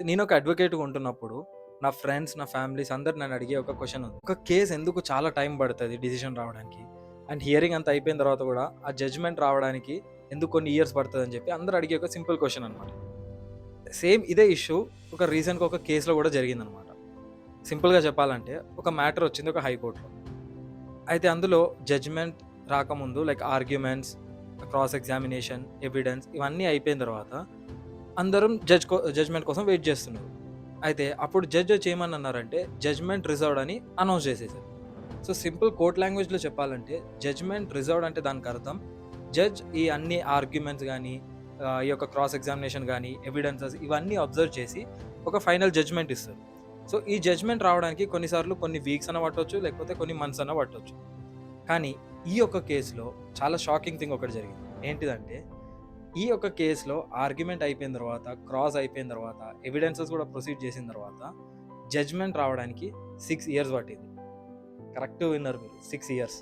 నేనొక అడ్వకేట్‌గా ఉంటున్నప్పుడు నా ఫ్రెండ్స్, నా ఫ్యామిలీస్ అందరూ నన్ను అడిగే ఒక క్వెషన్ ఉంది. ఒక కేస్ ఎందుకు చాలా టైం పడతది డిసిషన్ రావడానికి? అండ్ హియరింగ్ అంతా అయిపోయిన తర్వాత కూడా ఆ జడ్జ్‌మెంట్ రావడానికి ఎందుకు కొన్ని ఇయర్స్ పడతదని చెప్పి అందరూ అడిగే ఒక సింపుల్ క్వెషన్ అనమాట. సేమ్ ఇదే ఇష్యూ ఒక రీసెంట్‌గా ఒక కేస్‌లో కూడా జరిగిందనమాట. సింపుల్‌గా చెప్పాలంటే ఒక మ్యాటర్ వచ్చింది ఒక హైకోర్ట్‌లో. అయితే అందులో జడ్జ్‌మెంట్ రాకముందు like arguments, cross examination, evidence ఇవన్నీ అయిపోయిన తర్వాత అందరం జడ్జ్‌మెంట్ కోసం వెయిట్ చేస్తున్నారు. అయితే అప్పుడు జడ్జ్ వచ్చి ఏమనన్నారంటే జడ్జ్‌మెంట్ రిజర్వ్డ్ అని అనౌన్స్ చేసేసారు. సో, సింపుల్ కోర్ట్ లాంగ్వేజ్‌లో చెప్పాలంటే జడ్జ్‌మెంట్ రిజర్వ్డ్ అంటే దానికి అర్థం జడ్జ్ ఈ అన్ని ఆర్గ్యుమెంట్స్ గాని, ఈ యొక్క క్రాస్ ఎగ్జామినేషన్ గాని, ఎవిడెన్సెస్ ఇవన్నీ అబ్జర్వ్ చేసి ఒక ఫైనల్ జడ్జ్‌మెంట్ ఇస్తారు. సో, ఈ జడ్జ్‌మెంట్ రావడానికి కొన్నిసార్లు కొన్ని వీక్స్ అన్నా పట్టొచ్చు, లేకపోతే కొన్ని మంత్స్ అన్నా పట్టొచ్చు. కానీ ఈ యొక్క కేస్‌లో చాలా షాకింగ్ థింగ్ ఒకటి జరిగింది. ఏంటిదంటే ఈ యొక్క కేస్‌లో ఆర్గ్యుమెంట్ అయిపోయిన తర్వాత, క్రాస్ అయిపోయిన తర్వాత, ఎవిడెన్సెస్ కూడా ప్రొసీడ్ చేసిన తర్వాత జడ్జ్‌మెంట్ రావడానికి 6 ఇయర్స్ పట్టింది. కరెక్ట్‌గా విన్నారు మీరు. 6 ఇయర్స్.